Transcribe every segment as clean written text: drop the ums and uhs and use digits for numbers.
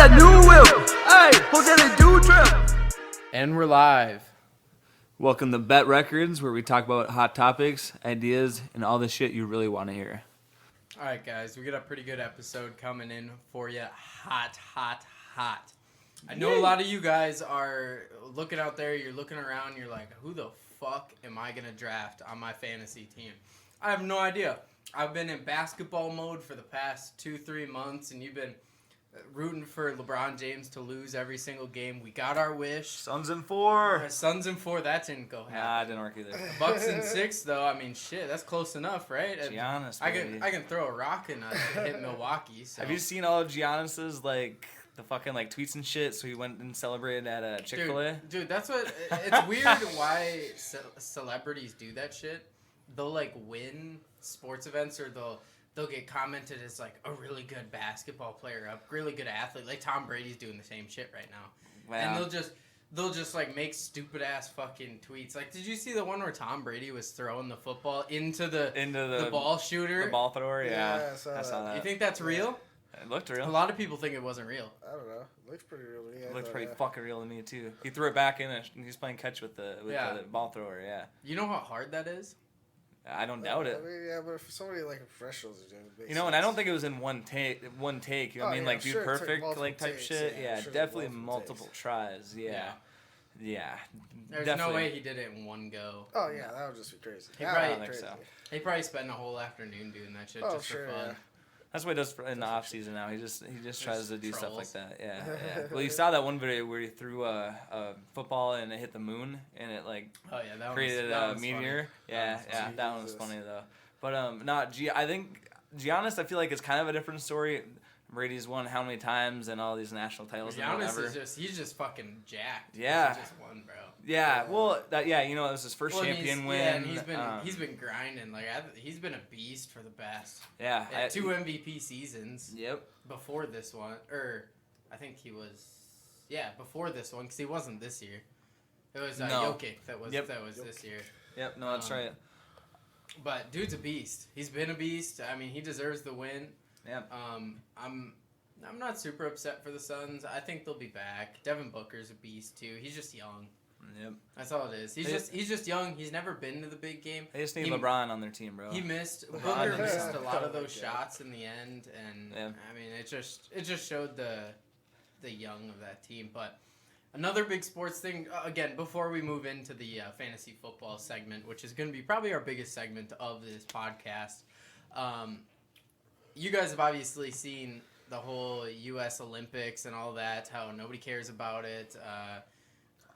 that new whip. Hey, who get a do trip? And we're live. Welcome to Bet Records, where we talk about hot topics, ideas, and all the shit you really want to hear. All right, guys, we got a pretty good episode coming in for you. Hot. I know a lot of you guys are looking out there, you're looking around, you're like, who the fuck am I going to draft on my fantasy team? I have no idea. I've been in basketball mode for the past 2-3 months, and you've been rooting for LeBron James to lose every single game. We got our wish. Suns in 4. Suns in 4, that didn't go happen. Nah, it didn't work either. Bucks in 6, though. I mean, shit, that's close enough, right? Giannis, I can throw a rock and hit Milwaukee. So. Have you seen all of Giannis's the fucking tweets and shit? So he went and celebrated at a Chick-fil-A. Dude, that's what. It's weird why celebrities do that shit. They'll win sports events, or they'll get commented as a really good basketball player, a really good athlete. Like Tom Brady's doing the same shit right now. Wow. And they'll just make stupid ass fucking tweets. Did you see the one where Tom Brady was throwing the football into the ball shooter? The ball thrower, yeah. I saw that. You think that's real? It looked real. A lot of people think it wasn't real. I don't know. It looks pretty real to me. It looked pretty fucking real to me too. He threw it back in, and he's playing catch with the ball thrower. Yeah. You know how hard that is? I don't doubt it. I mean, yeah, but if somebody professionals is doing it, and I don't think it was in one take. You know what I mean? Dude sure, perfect type takes, shit. Yeah, sure definitely multiple tries. Yeah. There's definitely. no way he did it in one go. Oh yeah, that would just be crazy. I don't think so. He probably spent a whole afternoon doing that shit just for fun. Yeah. That's what he does in the off season now. He just tries to do stuff like that. Yeah. Well, you saw that one video where he threw a football and it hit the moon and it that created a meteor. Funny. That one was funny though. But I think Giannis, I feel like it's kind of a different story. Brady's won how many times and all these national titles. Giannis he's just fucking jacked. Yeah. He just won, bro. Yeah, well, it was his first champion win. Yeah, and he's been grinding. He's been a beast for the best. Yeah. 2 MVP seasons. Yep. Before this one, or I think he was, before this one, because he wasn't this year. It was Jokic that was this year. Yep, no, that's right. But dude's a beast. He's been a beast. I mean, he deserves the win. Yeah. I'm not super upset for the Suns. I think they'll be back. Devin Booker's a beast too. He's just young. Yep. That's all it is. He's just young. He's never been to the big game. They just need LeBron on their team, bro. Booker missed a lot of those shots in the end, and I mean it just showed the young of that team. But another big sports thing again before we move into the fantasy football segment, which is going to be probably our biggest segment of this podcast. You guys have obviously seen the whole U.S. Olympics and all that. How nobody cares about it.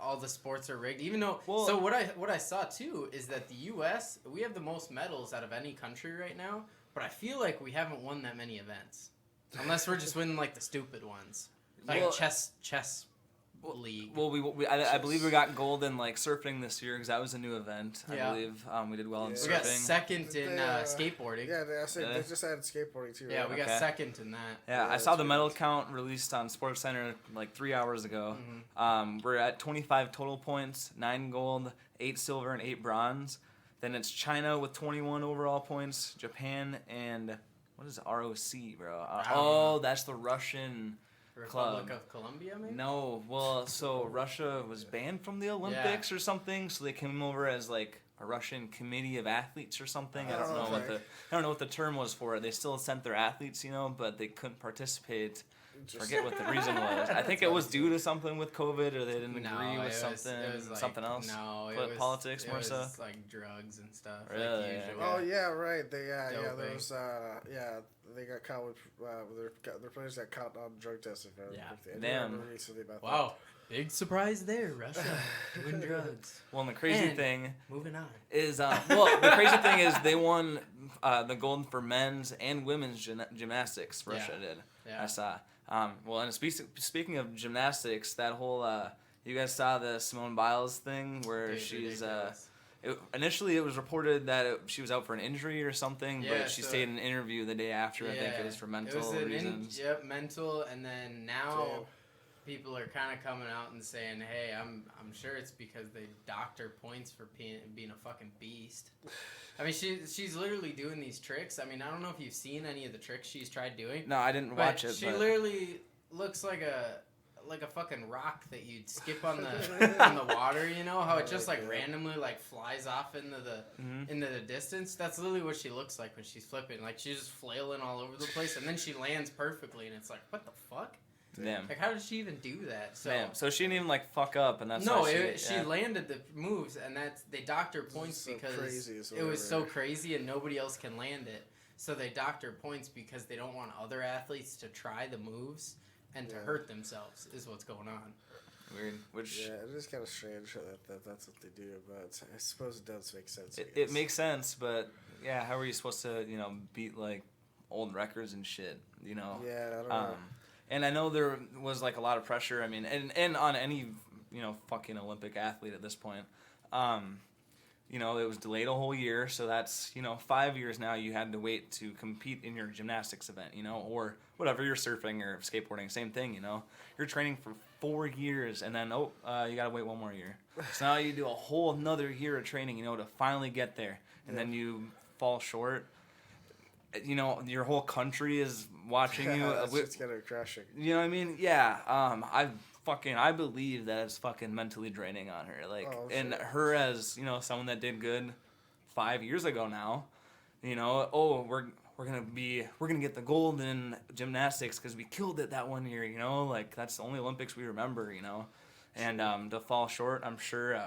All the sports are rigged. Even though, so what I saw too is that the U.S. we have the most medals out of any country right now, but I feel like we haven't won that many events, unless we're just winning the stupid ones, chess league. Well, I believe we got gold in surfing this year because that was a new event. I believe we did well in surfing. We got second in skateboarding. Yeah, they just added skateboarding too. Right? Yeah, we got second in that. Yeah, I saw the medal count released on SportsCenter 3 hours ago. Mm-hmm. We're at 25 total points, 9 gold, 8 silver, and 8 bronze. Then it's China with 21 overall points, Japan, and what is ROC, bro? That's the Russian Republic club. of Colombia, maybe? No, well, so Russia was banned from the Olympics or something, so they came over as a Russian committee of athletes or something. I don't know what the term was for it. They still sent their athletes, but they couldn't participate. Forget what the reason was. I think it was due to something with COVID, or they didn't agree with something. It was something else. No, politics more so. It was drugs and stuff. Really? Oh yeah, right. Those they got caught with their players got caught on drug testing. Damn. Wow. Big surprise there, Russia doing drugs. Well, and the crazy thing moving on is the crazy thing is they won the gold for men's and women's gymnastics. Russia did. Yeah. I saw. And speaking of gymnastics, that whole you guys saw the Simone Biles thing where she's initially it was reported that she was out for an injury or something, but she stayed in an interview the day after. I think it was for mental reasons. Mental, and then now people are kind of coming out and saying, "Hey, I'm sure it's because they docked her points for being a fucking beast." I mean, she's literally doing these tricks. I mean, I don't know if you've seen any of the tricks she's tried doing. No, I didn't watch it. She literally looks like a fucking rock that you'd skip on the water, you know how it just like randomly like flies off into the distance. That's literally what she looks like when she's flipping. Like she's just flailing all over the place, and then she lands perfectly, and it's like, what the fuck? Damn. Like, how did she even do that? So she didn't even like fuck up, and that's she landed the moves, and they docked her points because it was so crazy, and nobody else can land it. So they docked her points because they don't want other athletes to try the moves and to hurt themselves. Is what's going on. Weird. Which it is kind of strange that that's what they do, but I suppose it does make sense. It makes sense, but yeah, how are you supposed to beat like old records and shit? Yeah, I don't know. And I know there was like a lot of pressure. I mean, and on any fucking Olympic athlete at this point, it was delayed a whole year. So that's 5 years now. You had to wait to compete in your gymnastics event, or whatever. You're surfing or skateboarding, same thing. You're training for 4 years, and then you gotta wait one more year. So now you do a whole another year of training, to finally get there, and then you fall short. Your whole country is watching you. It's kind of crashing. You know what I mean? Yeah. I believe that it's fucking mentally draining on her. Like, and her as someone that did good 5 years ago now. We're gonna get the gold in gymnastics because we killed it that one year. Like that's the only Olympics we remember. And to fall short, I'm sure.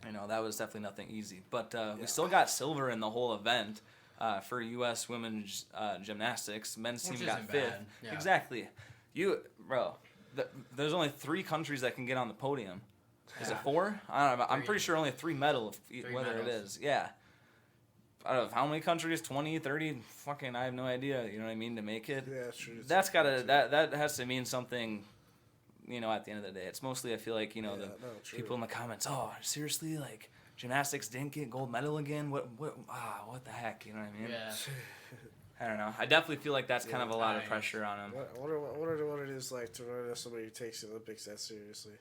That was definitely nothing easy. But we still got silver in the whole event. For U.S. women's gymnastics, men's team got 5th. Yeah. Exactly. There's only 3 countries that can get on the podium. Is it 4? I don't know. I'm pretty sure only 3 medals, whether medals. It is. Yeah. Out of how many countries? 20, 30? Fucking, I have no idea. You know what I mean? To make it. Yeah, true. That's gotta. That has to mean something. At the end of the day, it's mostly I feel like people in the comments. Oh, seriously, like. Gymnastics didn't get gold medal again. What the heck? You know what I mean? Yeah. I don't know. I definitely feel like that's kind of a lot of pressure on him. I wonder what it is like to run into somebody who takes the Olympics that seriously.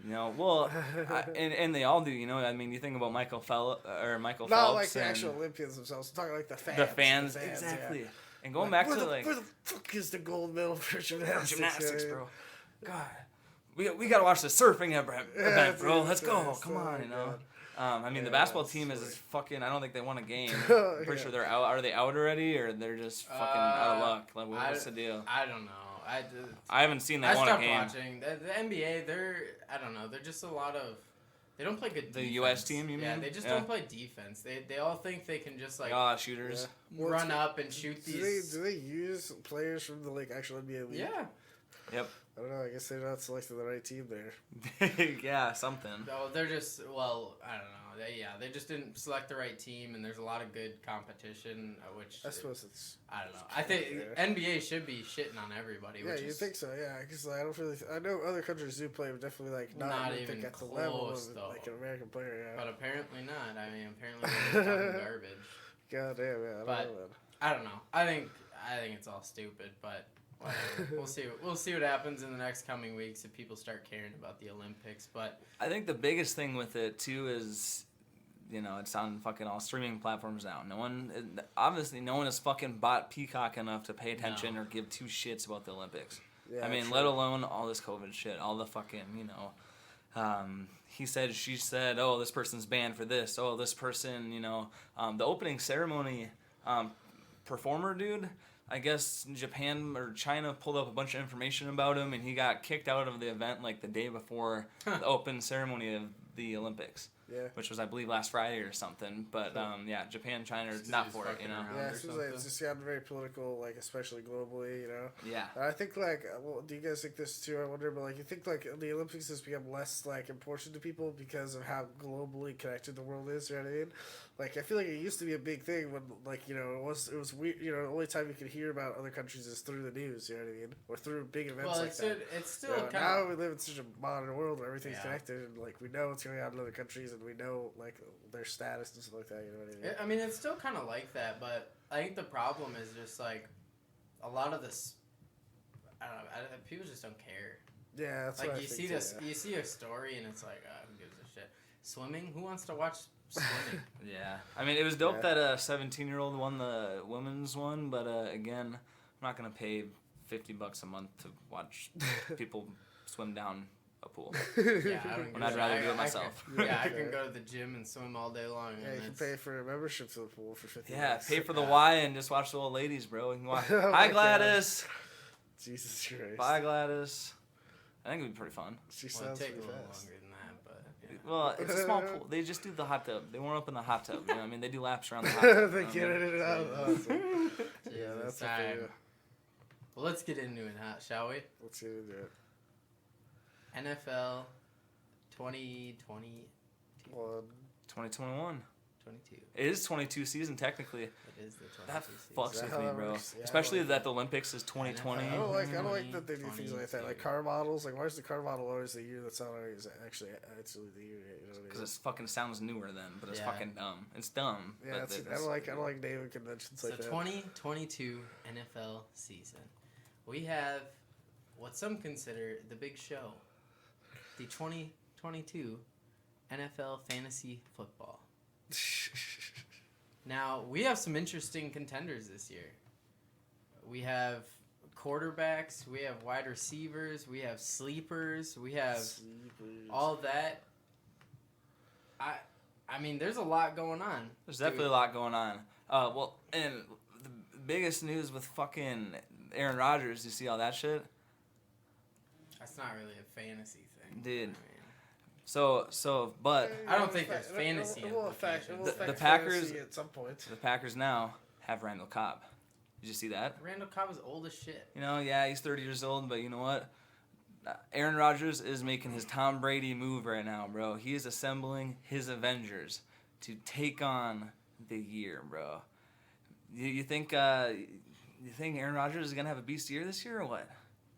And they all do. I mean, you think about Michael Phelps. Not like the actual Olympians themselves. I'm talking like the fans. The fans, exactly. Yeah. And going back to where the fuck is the gold medal for gymnastics? Gymnastics, bro. God, we gotta watch the surfing event, bro. Let's go. Come on, I mean, the basketball team is fucking. I don't think they won a game. I'm pretty sure they're out. Are they out already, or they're just fucking out of luck? Like, what's the deal? I don't know. I haven't seen that one game. I stopped watching. The NBA, I don't know. They're just a lot of. They don't play good defense. The U.S. team, you mean? Yeah, they just don't play defense. They all think they can just shooters run up and shoot these. Do they use players from the actual NBA league? Yeah. Yep. I don't know. I guess they're not selecting the right team there. Yeah, something. No, they're just I don't know. They just didn't select the right team, and there's a lot of good competition. Which I suppose it's. I don't know. I think NBA should be shitting on everybody. Yeah, you think so? Yeah, because I don't really. I know other countries do play, but definitely not even at the level of an American player. Yeah. But apparently not. I mean, apparently they're fucking garbage. God damn, yeah. I don't know. I think it's all stupid, but. Whatever. We'll see what happens in the next coming weeks if people start caring about the Olympics. But I think the biggest thing with it too is, it's on fucking all streaming platforms now. No one has fucking bought Peacock enough to pay attention or give 2 shits about the Olympics. Yeah, I mean, let alone all this COVID shit, all the fucking he said, she said, oh, this person's banned for this. Oh, this person, the opening ceremony performer dude. I guess Japan or China pulled up a bunch of information about him, and he got kicked out of the event like the day before the open ceremony of the Olympics. Yeah. Which was, I believe, last Friday or something. But, Japan, China, not for it, Yeah, it seems like it's just gotten very political, especially globally, Yeah. And I think, do you guys think this too? I wonder, but, you think, the Olympics has become less, important to people because of how globally connected the world is, you know what I mean? I feel like it used to be a big thing when, it was weird, the only time you could hear about other countries is through the news, you know what I mean? Or through big events that. It's still kind of... Now we live in such a modern world where everything's connected, and, we know what's going on in other countries, and we know, their status and stuff like that, you know what I mean? I mean, it's still kind of like that, but I think the problem is just, a lot of this... I don't know, people just don't care. Yeah, that's what I think you see a story, and it's like, who gives a shit? Swimming? Who wants to watch swimming? Yeah. I mean, it was dope that a 17-year-old won the women's one, but, again, I'm not going to pay $50 a month to watch people swim down a pool. Yeah, I don't When I'd rather do it myself. I can go to the gym and swim all day long. Yeah, you can pay for a membership to the pool for $50. Yeah, pay for the Y and just watch the old ladies, bro. You can watch. Oh Hi, my Gladys. Jesus Christ. Bye, Gladys. I think it'd be pretty fun. She Well, it'd sounds take a pretty little fast. longer than that, but yeah. Well, it's a small pool. They just do the hot tub. They warm up in the hot tub. You know what I mean? They do laps around the hot tub. They get it in and out. Awesome. Yeah, Jesus, that's what all they right. do. Well, let's get into it, shall we? Let's get into it. NFL 2020, 2021. 22. It is 22 season technically. It is the 22 That season. fucks Is that with how me, that bro. works? Yeah, Especially I like that the Olympics is 2020. I don't like that they do things like that. 22. Like car models. Like, why is the car model always the year that's not always actually the year? You know what I Because mean? it fucking sounds newer then, but it's Yeah. fucking dumb. It's dumb. Yeah, but I don't like naming conventions So like that. 2022 NFL season. We have what some consider the big show. The 2022 NFL fantasy football. Now, we have some interesting contenders this year. We have quarterbacks, we have wide receivers, we have sleepers, we have all that. I mean, there's a lot going on. There's definitely a lot going on. Well, and the biggest news with fucking Aaron Rodgers, you see all that shit? That's not really a fantasy thing. Dude. I mean, But I don't think there's fantasy It will affect implications. The Packers- fantasy at some point. the Packers now have Randall Cobb. Did you see that? Randall Cobb is old as shit. You know, yeah, he's 30 years old, but you know what? Aaron Rodgers is making his Tom Brady move right now, bro. He is assembling his Avengers to take on the year, bro. You think Aaron Rodgers is gonna have a beast year this year or what?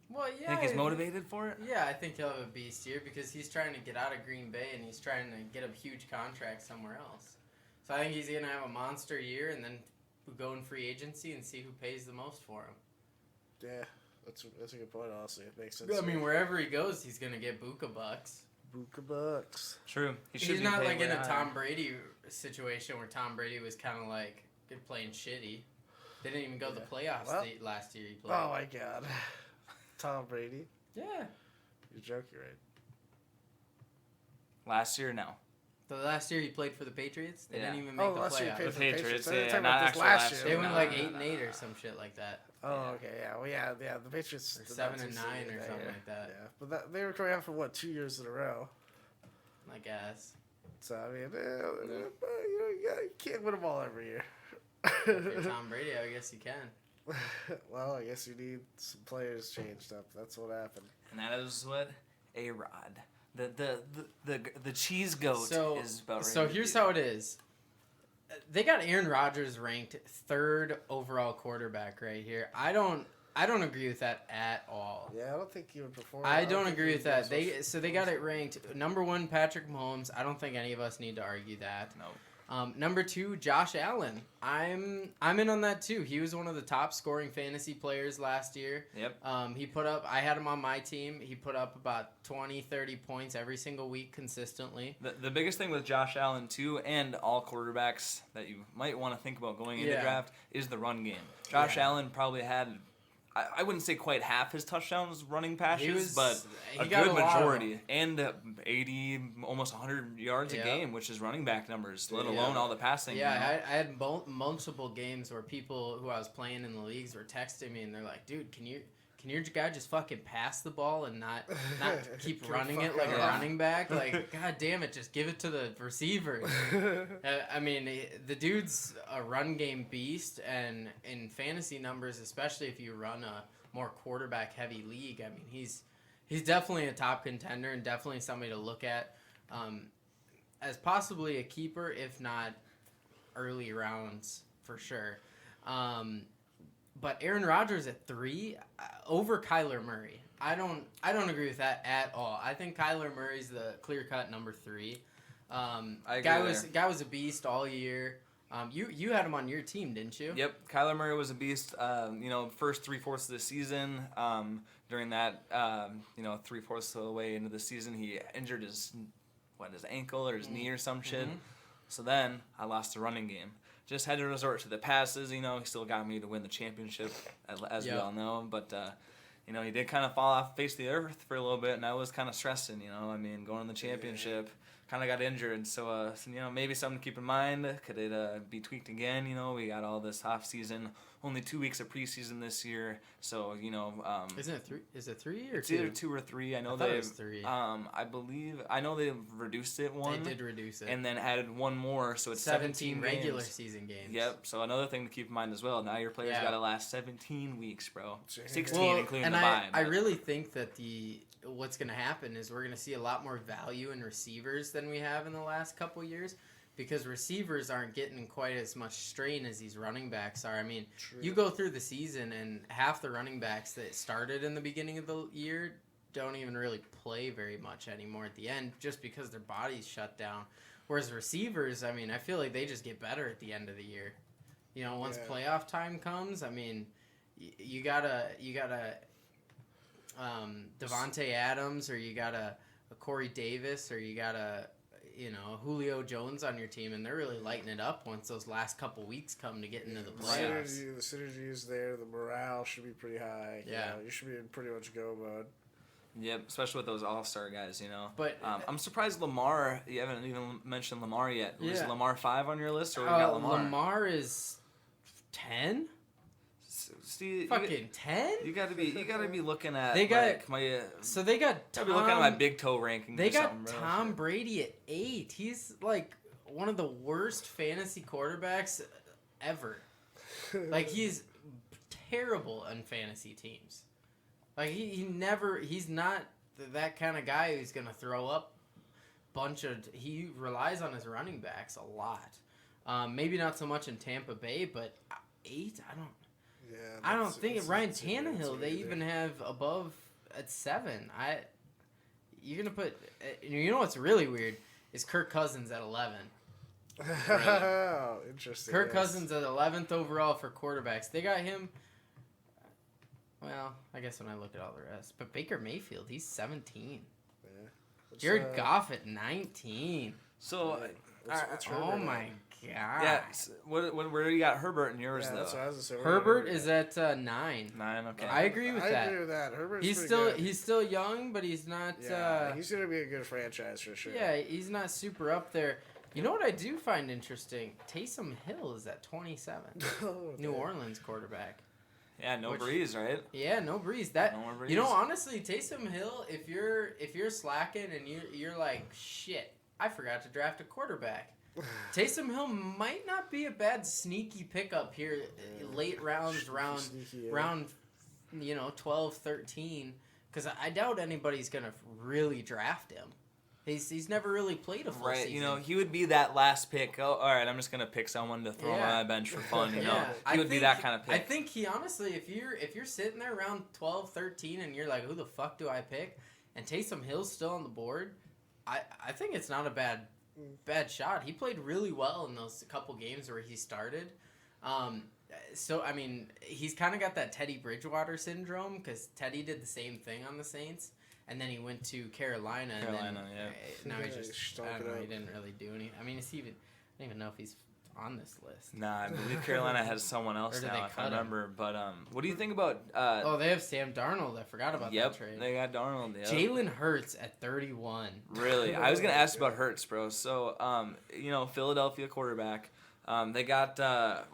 Well, You yeah. think he's motivated for it? Yeah, I think he'll have a beast year because he's trying to get out of Green Bay and he's trying to get a huge contract somewhere else. So I think he's going to have a monster year and then go in free agency and see who pays the most for him. Yeah, that's a good point. Honestly, it makes sense. I mean, wherever he goes, he's going to get Buka bucks. Buka bucks. True. He's not like in a Tom Brady situation where Tom Brady was kind of like playing shitty. They didn't even go to the playoffs last year he played. Oh my god, Tom Brady. Yeah. You're joking, right? Last year, no. The last year he played for the Patriots, they didn't even make the last year he playoffs. played The for the Patriots, Patriots. I'm yeah, talking not about this actually last last year. They year. went No, like no, 8-8 no. or some shit like that. Oh, okay, yeah. Well, yeah. The Patriots. Or did 7 not and do 9 so or good something that like that. year. Yeah, but they were coming out for what 2 years in a row. I guess. So I mean, you can't win them all every year. If you're Tom Brady, I guess you can. Well, I guess you need some players changed up. That's what happened. And that is what A-Rod, the cheese goat, is about ready So to here's do. how it is. They got Aaron Rodgers ranked 3rd overall quarterback right here. I don't agree with that at all. Yeah, I don't think he would perform. I don't agree with that. They got it ranked number 1 Patrick Mahomes. I don't think any of us need to argue that. No. Number 2 Josh Allen. I'm in on that too. He was one of the top scoring fantasy players last year. Yep. He put up, I had him on my team. He put up about 20-30 points every single week consistently. The biggest thing with Josh Allen, too, and all quarterbacks that you might want to think about going into draft is the run game. Josh Allen probably had, I wouldn't say quite half his touchdowns running passes, but a good majority. And 80, almost 100 yards a game, which is running back numbers, let alone all the passing. Yeah, I had multiple games where people who I was playing in the leagues were texting me, and they're like, dude, can your guy just fucking pass the ball and not keep running it like a running back? Like, god damn it, just give it to the receiver. I mean, the dude's a run game beast, and in fantasy numbers, especially if you run a more quarterback heavy league, I mean, he's definitely a top contender and definitely somebody to look at as possibly a keeper, if not early rounds for sure. But Aaron Rodgers at 3 over Kyler Murray. I don't agree with that at all. I think Kyler Murray's the clear-cut number 3. I agree Guy was a beast all year. You had him on your team, didn't you? Yep, Kyler Murray was a beast. First 3/4 of the season. During that, 3/4 of the way into the season, he injured his ankle or his knee or some shit. So then I lost the running game. just had to resort to the passes. He still got me to win the championship, as we all know. But he did kind of fall off the face of the earth for a little bit, and I was kind of stressing. Going to the championship. Kind of got injured, so maybe something to keep in mind. Could it be tweaked again? We got all this off season, only 2 weeks of preseason this year, so Isn't it 3? Is it 3 or it's 2? either 2 or 3. I know it was 3. I know they've reduced it one. They did reduce it, and then added one more, so it's 17 regular games. Season games. Yep. So another thing to keep in mind as well. Now your players got to last 17 weeks, bro. 16 including the bye. I really think that what's going to happen is we're going to see a lot more value in receivers than we have in the last couple years, because receivers aren't getting quite as much strain as these running backs are. I mean, you go through the season and half the running backs that started in the beginning of the year don't even really play very much anymore at the end, just because their bodies shut down. Whereas receivers, I mean, I feel like they just get better at the end of the year. Once playoff time comes, I mean, you gotta Devontae Adams, or you got a Corey Davis, or you got a Julio Jones on your team, and they're really lighting it up once those last couple weeks come to get into the playoffs. The synergy is there. The morale should be pretty high. Yeah. You should be in pretty much go mode. Yep, especially with those all-star guys, But I'm surprised Lamar. You haven't even mentioned Lamar yet. Yeah. Was Lamar 5 on your list, or we got Lamar? Lamar is 10. See, Fucking 10. You gotta be looking at. They got so they got. Gotta be looking at my big toe ranking. They got Tom Brady at 8. He's like one of the worst fantasy quarterbacks ever. Like, he's terrible on fantasy teams. Like, he's not that kind of guy who's gonna throw up he relies on his running backs a lot. Maybe not so much in Tampa Bay, but 8, I don't think Ryan Tannehill they even have above at 7. You're gonna put what's really weird is Kirk Cousins at 11. Oh, interesting. Kirk Cousins at 11th overall for quarterbacks. They got him. Well, I guess when I look at all the rest, but Baker Mayfield, he's 17. Yeah. Jared Goff at 19. So, what's oh my god. Yeah. Where you got Herbert in yours though? That's what I was gonna say. Herbert is at 9. 9. Okay. I agree with that. I agree with that. Herbert's He's still young, but he's not. Yeah, he's gonna be a good franchise for sure. Yeah, he's not super up there. You know what I do find interesting? Taysom Hill is at 27. New Orleans quarterback. Yeah, Breeze, right? Yeah, no Breeze. Breeze. Honestly, Taysom Hill, if you're slacking and you're like, shit, I forgot to draft a quarterback. Taysom Hill might not be a bad sneaky pickup here, late round 12, 13, because I doubt anybody's gonna really draft him. He's never really played a full season. He would be that last pick. Oh, all right, I'm just gonna pick someone to throw on my bench for fun. He would be that kind of pick. I think he honestly, if you're sitting there around 12, 13, and you're like, who the fuck do I pick? And Taysom Hill's still on the board, I think it's not a bad shot. He played really well in those couple games where he started. So I mean, he's kind of got that Teddy Bridgewater syndrome, because Teddy did the same thing on the Saints. And then he went to Carolina. Now he's just, I don't know, he didn't really do anything. I mean, I don't even know if he's on this list. Nah, I believe Carolina has someone else now, if I remember. But what do you think about... they have Sam Darnold. I forgot about that trade. Yep, they got Darnold. Yep. Jalen Hurts at 31. Really? I was going to ask about Hurts, bro. So, Philadelphia quarterback. They got,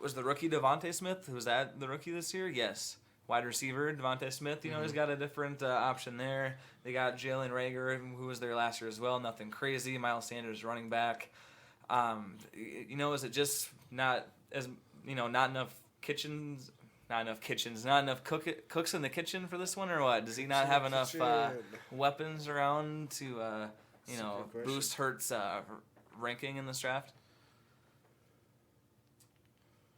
was the rookie Devontae Smith? Was that the rookie this year? Yes. Wide receiver, Devontae Smith, he's got a different option there. They got Jalen Reagor, who was there last year as well. Nothing crazy. Miles Sanders running back. Is it just not enough kitchens, not enough cooks in the kitchen for this one, or what? Does he not have enough weapons around to, boost Hurts' ranking in this draft?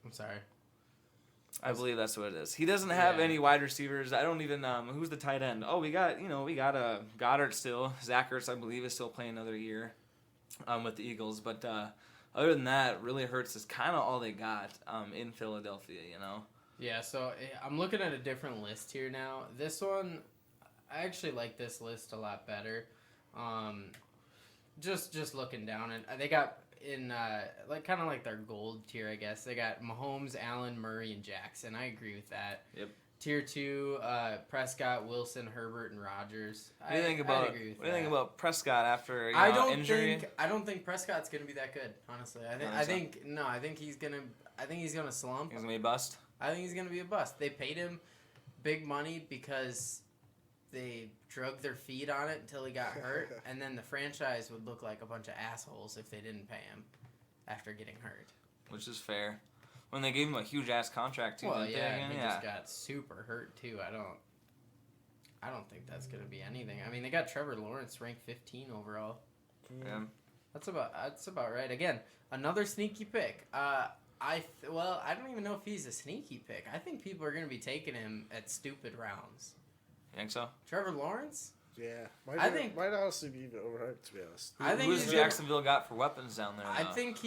I'm sorry. I believe that's what it is. He doesn't have any wide receivers. I don't even who's the tight end. Oh, we got Goddard still. Zach Ertz, I believe, is still playing another year with the Eagles. But other than that, really Hurts is kind of all they got in Philadelphia. Yeah. So I'm looking at a different list here now. This one, I actually like this list a lot better. Just looking down, and they got in like kind of like their gold tier, I guess. They got Mahomes, Allen, Murray, and Jackson. I agree with that. Yep. Tier 2, Prescott, Wilson, Herbert, and Rodgers. What do you think about Prescott after injury? I don't think Prescott's gonna be that good. Honestly, I think he's gonna slump. He's gonna be a bust. I think he's gonna be a bust. They paid him big money because they drug their feet on it until he got hurt, and then the franchise would look like a bunch of assholes if they didn't pay him after getting hurt. Which is fair. When they gave him a huge ass contract too. Well, yeah, he just got super hurt too. I don't think that's gonna be anything. I mean, they got Trevor Lawrence ranked 15 overall. Yeah. That's about right. Again, another sneaky pick. I don't even know if he's a sneaky pick. I think people are gonna be taking him at stupid rounds. You think so? Trevor Lawrence? Yeah, might honestly be overhyped, to be honest. Who's Jacksonville got for weapons down there? I think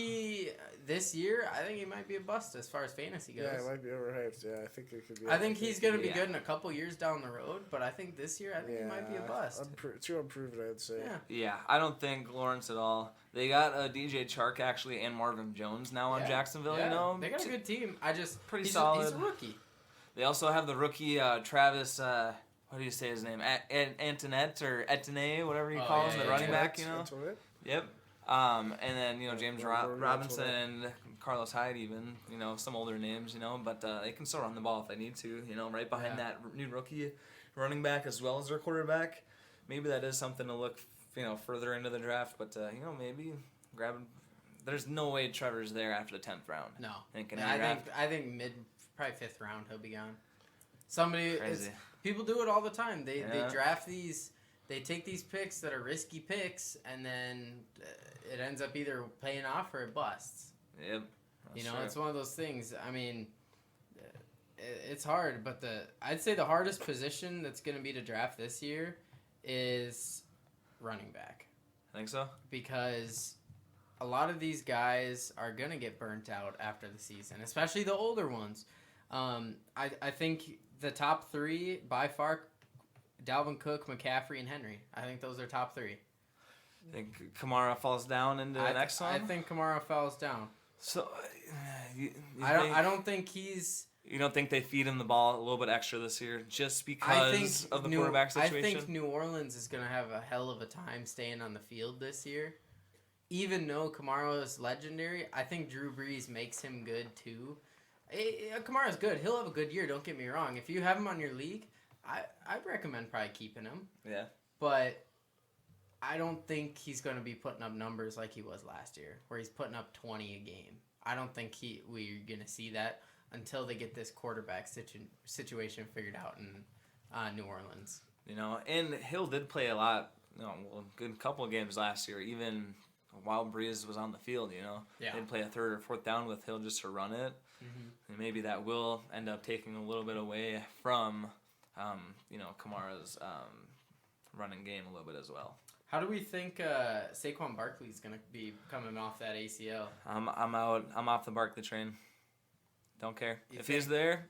this year he might be a bust as far as fantasy goes. Yeah, it might be overhyped. Yeah, I think it could be. I think he's going to be good in a couple years down the road, but I think this year, he might be a bust. Too unproven, I'd say. Yeah, I don't think Lawrence at all. They got DJ Chark actually and Marvin Jones now on Jacksonville. Yeah. You know, they got a good team. Pretty solid. He's a rookie. They also have the rookie Travis. What do you say his name? Antoinette or Etienne, whatever you call him, the running back, you know? Antoinette? Yep. And then, James Robinson and Carlos Hyde even, some older names, but they can still run the ball if they need to, right behind that new rookie running back as well as their quarterback. Maybe that is something to look, further into the draft, but, maybe grabbing. There's no way Trevor's there after the 10th round. No. I think probably 5th round he'll be gone. People do it all the time. They draft these, they take these picks that are risky picks, and then it ends up either paying off or it busts. Yep. It's one of those things. I mean, it's hard, but I'd say the hardest position that's going to be to draft this year is running back. I think so. Because a lot of these guys are going to get burnt out after the season, especially the older ones. I think the top 3, by far, Dalvin Cook, McCaffrey, and Henry. I think those are top 3. Think Kamara falls down into the next one? I think Kamara falls down. So, I don't think he's... You don't think they feed him the ball a little bit extra this year just because of the quarterback situation? I think New Orleans is going to have a hell of a time staying on the field this year. Even though Kamara is legendary, I think Drew Brees makes him good too. Kamara's good. He'll have a good year, don't get me wrong. If you have him on your league, I'd recommend probably keeping him. Yeah. But I don't think he's going to be putting up numbers like he was last year, where he's putting up 20 a game. I don't think we're going to see that until they get this quarterback situation figured out in New Orleans. And Hill did play a lot, a good couple of games last year, even while Breeze was on the field, Yeah. They'd play a 3rd or 4th down with Hill just to run it. Mm-hmm. And maybe that will end up taking a little bit away from, Kamara's running game a little bit as well. How do we think Saquon Barkley's going to be coming off that ACL? I'm out. I'm off the Barkley train. Don't care. If he's there,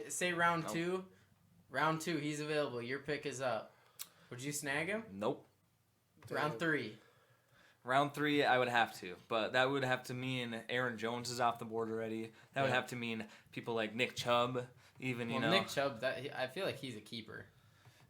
say round 2. Round 2, he's available. Your pick is up. Would you snag him? Nope. Round 3. Round 3, I would have to, but that would have to mean Aaron Jones is off the board already. That would have to mean people like Nick Chubb, even Nick Chubb, I feel like he's a keeper,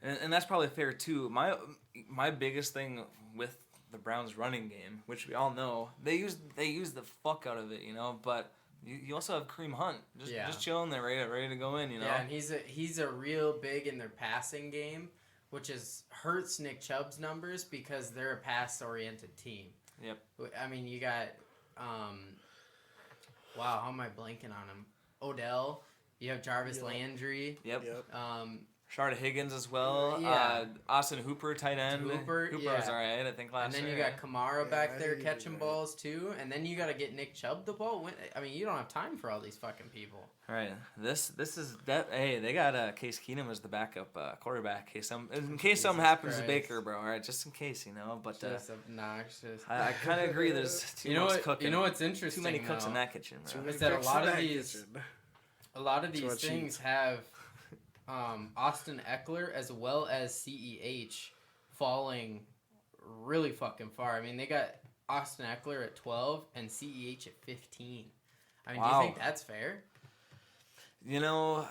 and that's probably fair too. My biggest thing with the Browns' running game, which we all know, they use the fuck out of it, but you also have Kareem Hunt just chilling there, ready to go in, Yeah, and he's a real big in their passing game, which hurts Nick Chubb's numbers because they're a pass-oriented team. Yep. I mean, you got, wow, how am I blanking on him? Odell. You have Jarvis Landry. Yep. Sharda Higgins as well. Yeah. Austin Hooper, tight end. Hooper was all right, I think, last year. And then you got Kamara back there catching balls, too. And then you got to get Nick Chubb the ball. I mean, you don't have time for all these fucking people. All right. This is that. Hey, they got Case Keenum as the backup quarterback. In case something happens to Baker, bro. All right, just in case, But just obnoxious. I kind of agree. There's too much cooking. You know what's interesting? Too many cooks in that kitchen, bro. Is that a lot of these things have Austin Eckler as well as CEH falling really fucking far. I mean, they got Austin Eckler at 12 and CEH at 15. I mean, Wow. do you think that's fair? You know,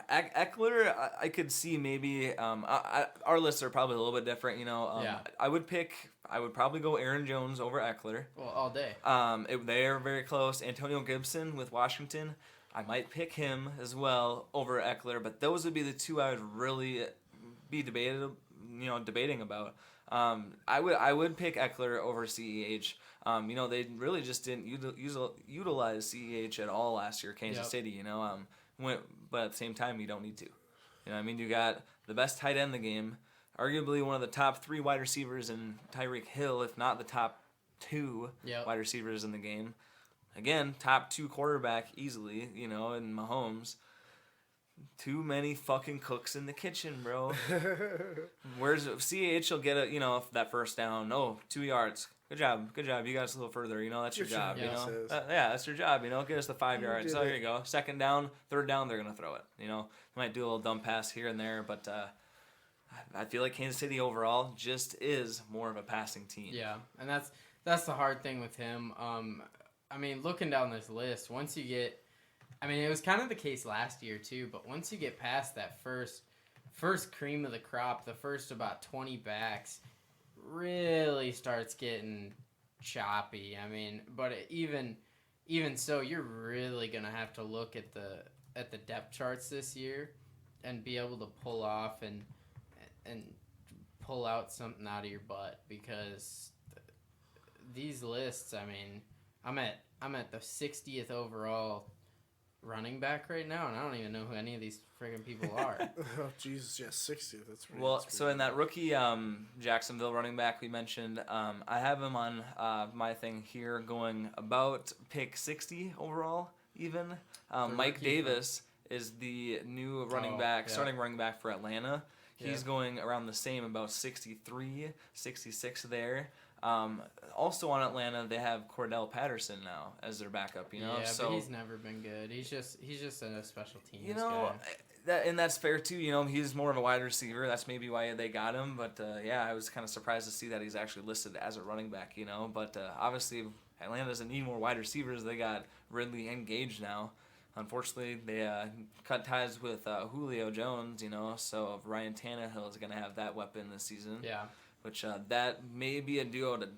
Eckler, I could see maybe. Our lists are probably a little bit different. You know, Yeah. I would probably go Aaron Jones over Eckler. Well, all day. They are very close. Antonio Gibson with Washington, I might pick him as well over Eckler, but those would be the two I would really be debating about. I would pick Eckler over CEH. They really just didn't utilize CEH at all last year, Kansas City. But at the same time, you don't need to. You got the best tight end in the game, arguably one of the top 3 wide receivers in Tyreek Hill, if not the top 2 wide receivers in the game. Again, top 2 quarterback easily, in Mahomes. Too many fucking cooks in the kitchen, bro. Where's CH will get that first down. No, 2 yards. Good job. You got us a little further. That's your job. That's your job. Get us the 5 yards. So here you go. Second down, third down, they're gonna throw it. Might do a little dumb pass here and there, but I feel like Kansas City overall just is more of a passing team. Yeah, and that's the hard thing with him. Looking down this list, once you get. It was kind of the case last year too, but once you get past that first cream of the crop, the first about 20 backs, really starts getting choppy. But even so, you're really gonna have to look at the depth charts this year and be able to pull off and pull out something out of your butt, because these lists. I'm at the 60th overall running back right now, and I don't even know who any of these friggin' people are. Oh Jesus, yeah, 60th. That's pretty. Well, so in that rookie Jacksonville running back we mentioned, I have him on my thing here going about pick 60 overall. Even Mike Davis is the new running back, starting running back for Atlanta. He's going around the same, about 63, 66 there. Also on Atlanta, they have Cordell Patterson now as their backup. Yeah, so, but he's never been good. He's just a special teams guy. That's fair too. He's more of a wide receiver. That's maybe why they got him. But I was kind of surprised to see that he's actually listed as a running back. But obviously Atlanta doesn't need more wide receivers. They got Ridley and Gage now. Unfortunately, they cut ties with Julio Jones. So Ryan Tannehill is going to have that weapon this season. Yeah. Which that may be a duo to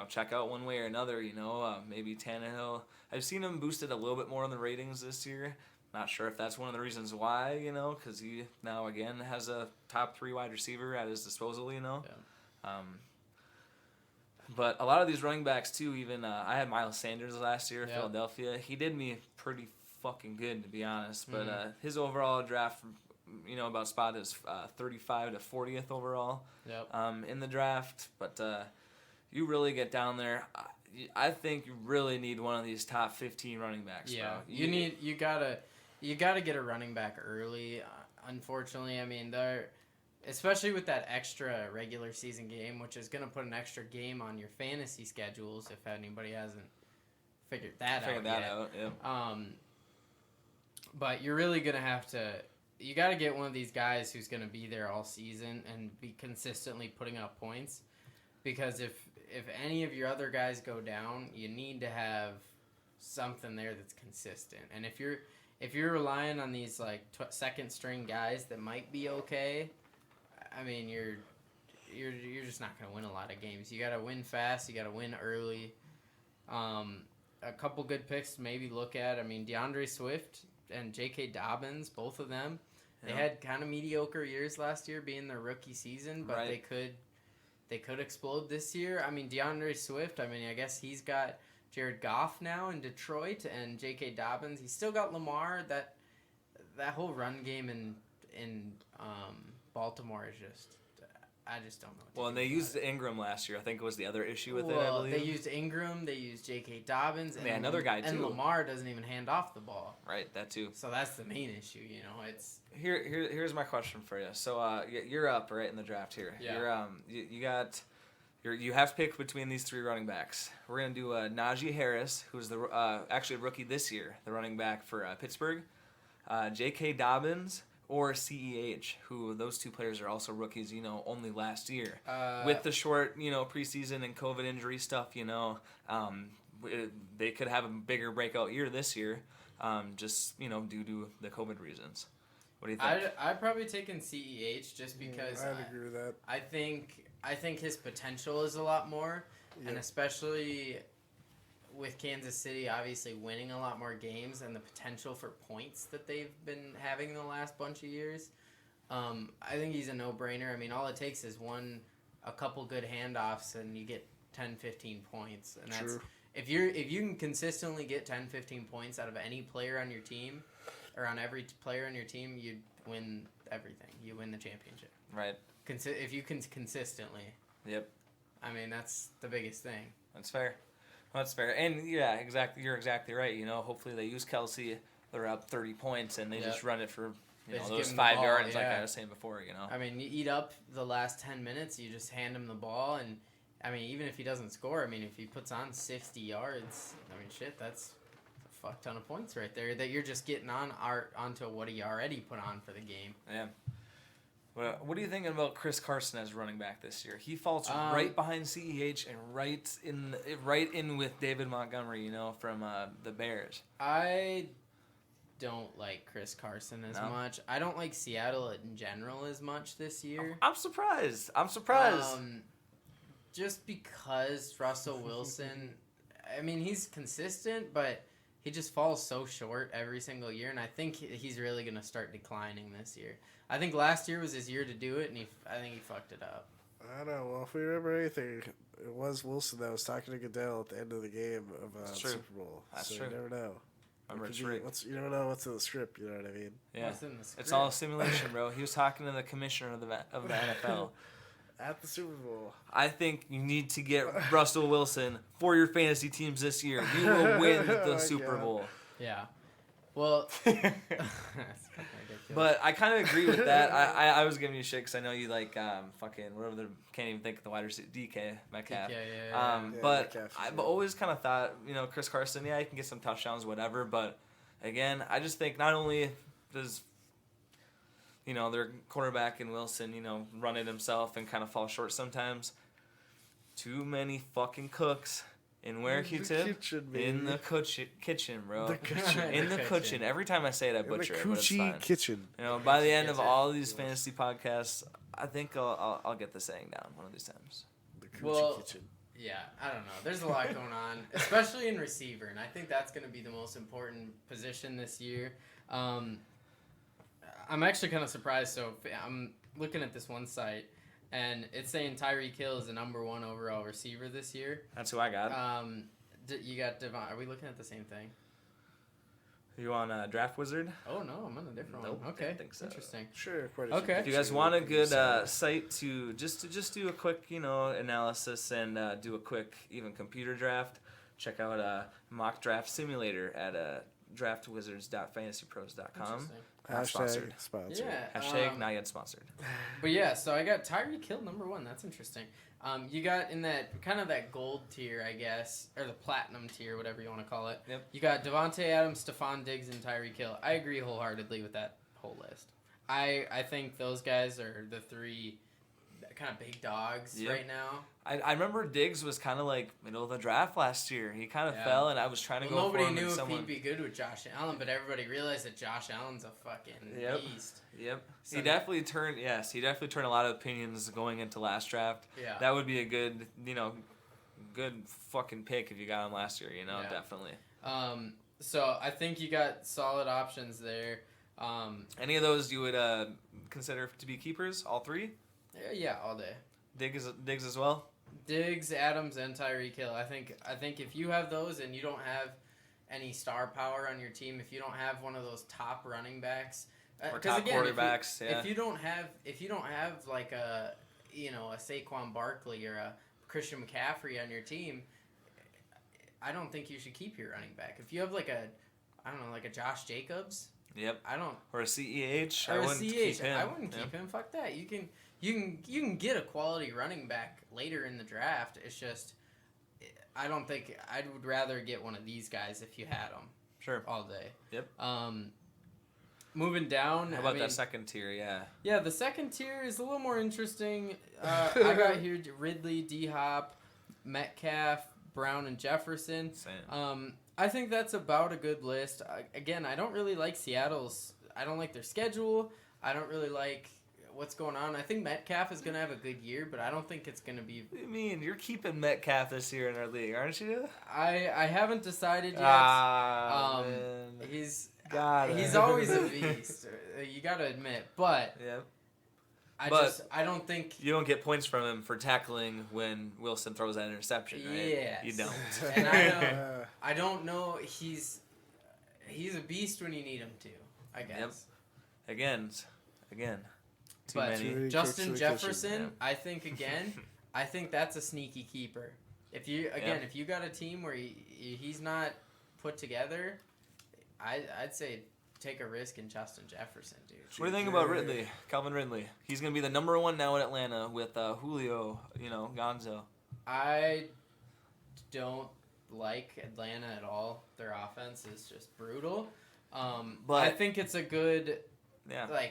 check out one way or another. Maybe Tannehill. I've seen him boosted a little bit more in the ratings this year. Not sure if that's one of the reasons why. Because he now again has a top 3 wide receiver at his disposal. Yeah. But a lot of these running backs too. Even I had Miles Sanders last year in Yeah. Philadelphia. He did me pretty fucking good, to be honest. But his overall draft. About spot is 35 to 40th overall in the draft. But you really get down there. I think you really need one of these top 15 running backs. Yeah, bro. you gotta get a running back early. Unfortunately, they're, especially with that extra regular season game, which is gonna put an extra game on your fantasy schedules if anybody hasn't figured that out yet. Yeah. But you're really gonna have to. You got to get one of these guys who's going to be there all season and be consistently putting up points, because if any of your other guys go down, you need to have something there that's consistent. And if you're relying on these second string guys that might be okay, you're just not going to win a lot of games. You got to win fast. You got to win early. A couple good picks to maybe look at. DeAndre Swift and J.K. Dobbins, both of them. They had kind of mediocre years last year, being their rookie season, but they could explode this year. DeAndre Swift, I guess he's got Jared Goff now in Detroit, and J.K. Dobbins. He's still got Lamar. That whole run game in Baltimore is just. I just don't know. Well, and they used Ingram last year. I think it was the other issue with it, I believe. They used Ingram. They used J.K. Dobbins. And another guy, too. And Lamar doesn't even hand off the ball. Right, that too. So that's the main issue, It's Here's my question for you. So you're up, right, in the draft here. Yeah. You have to pick between these 3 running backs. We're going to do Najee Harris, who's actually a rookie this year, the running back for Pittsburgh. J.K. Dobbins or CEH, who those two players are also rookies, only last year. With the short, preseason and COVID injury stuff, they could have a bigger breakout year this year, just, due to the COVID reasons. What do you think? I'd probably taken CEH just because I'd agree with that. I think his potential is a lot more, and especially with Kansas City obviously winning a lot more games and the potential for points that they've been having the last bunch of years, I think he's a no-brainer. I mean, all it takes is a couple good handoffs and you get 10, 15 points, and that's True. if you can consistently get 10, 15 points out of any player on your team, or on every player on your team, you win everything. You win the championship. Right. If you can consistently. Yep. I mean, that's the biggest thing. That's fair. That's fair. And, yeah, exactly. You're exactly right. Hopefully they use Kelsey. They're up 30 points, and they just run it for those 5 yards, like I was saying before, I mean, you eat up the last 10 minutes, you just hand him the ball, and, I mean, even if he doesn't score, I mean, if he puts on 60 yards, I mean, shit, that's fuck ton of points right there that you're just getting onto what he already put on for the game. Yeah. Well, what are you thinking about Chris Carson as running back this year? He falls right behind CEH and right in with David Montgomery, from the Bears. I don't like Chris Carson as much. I don't like Seattle in general as much this year. I'm surprised. Just because Russell Wilson, I mean, he's consistent, but he just falls so short every single year, and I think he's really going to start declining this year. I think last year was his year to do it, and I think he fucked it up. I don't know. Well, if we remember anything, it was Wilson that was talking to Goodell at the end of the game of the Super Bowl. That's so true. You never know. You never know what's in the script, you know what I mean? Yeah. What's in the script? It's all a simulation, bro. He was talking to the commissioner of the NFL. At the Super Bowl. I think you need to get Russell Wilson for your fantasy teams this year. You will win the Super Bowl. Yeah. Well, but I kind of agree with that. I was giving you shit because I know you like fucking whatever. Can't even think of the wide receiver. DK Metcalf. But I've always kind of thought, Chris Carson, he can get some touchdowns, whatever. But again, I just think not only does their quarterback in Wilson, run it himself and kind of fall short sometimes. Too many fucking cooks. In where, Q-Tip? In the kitchen, bro. In the kitchen. Every time I say it, I butcher it, but it's fine. Kitchen. By the end of all these fantasy podcasts, I think I'll get the saying down one of these times. The Coochie Kitchen. Yeah, I don't know. There's a lot going on, especially in receiver, and I think that's going to be the most important position this year. I'm actually kind of surprised. So I'm looking at this one site, and it's saying Tyreek Hill is the number 1 overall receiver this year. That's who I got. You got Devon. Are we looking at the same thing? You on Draft Wizard? Oh no, I'm on a different one. Okay, I don't think so. Interesting. Sure. Okay. If you guys want a good site to just do a quick analysis and do a quick even computer draft, check out Mock Draft Simulator at draftwizards.fantasypros.com. Sponsored. Yeah. Hashtag not yet sponsored. But yeah, so I got Tyreek Hill number 1. That's interesting. You got in that kind of that gold tier, I guess, or the platinum tier, whatever you want to call it. Yep. You got Devontae Adams, Stephon Diggs, and Tyreek Hill. I agree wholeheartedly with that whole list. I think those guys are the 3 kind of big dogs right now. I remember Diggs was kind of like middle of the draft last year. He kind of fell, and I was trying to go for him. Nobody knew if he'd be good with Josh Allen, but everybody realized that Josh Allen's a fucking beast. Yep. So he definitely turned a lot of opinions going into last draft. Yeah. That would be a good, good fucking pick if you got him last year, definitely. So I think you got solid options there. Any of those you would consider to be keepers? All 3? Yeah, all day. Diggs as well? Diggs, Adams, and Tyreek Hill. I think if you have those and you don't have any star power on your team, if you don't have one of those top running backs or top quarterbacks, if you don't have like a Saquon Barkley or a Christian McCaffrey on your team, I don't think you should keep your running back. If you have like a Josh Jacobs, or a CEH, I wouldn't keep him. Fuck that. You can get a quality running back later in the draft. It's just, I would rather get one of these guys if you had them. Sure. All day. Yep. moving down. How about that second tier? Yeah. Yeah, the second tier is a little more interesting. I got here Ridley, D-Hop, Metcalf, Brown, and Jefferson. Same. I think that's about a good list. Again, I don't really like Seattle's. I don't like their schedule. I don't really like what's going on. I think Metcalf is going to have a good year, but I don't think it's going to be... What do you mean? You're keeping Metcalf this year in our league, aren't you? I haven't decided yet. Man. He's He's always a beast. You got to admit, but... Yep. I don't think... You don't get points from him for tackling when Wilson throws that interception, right? Yes. You don't. And I don't know. He's a beast when you need him to, I guess. Yep. Again. Too But many. Justin Jefferson, Yep. I think that's a sneaky keeper. If you got a team where he's not put together, I'd say take a risk in Justin Jefferson, dude. What do you think about Ridley? Calvin Ridley. He's going to be the number 1 now in Atlanta with Julio, Gonzo. I don't like Atlanta at all. Their offense is just brutal. But I think it's a good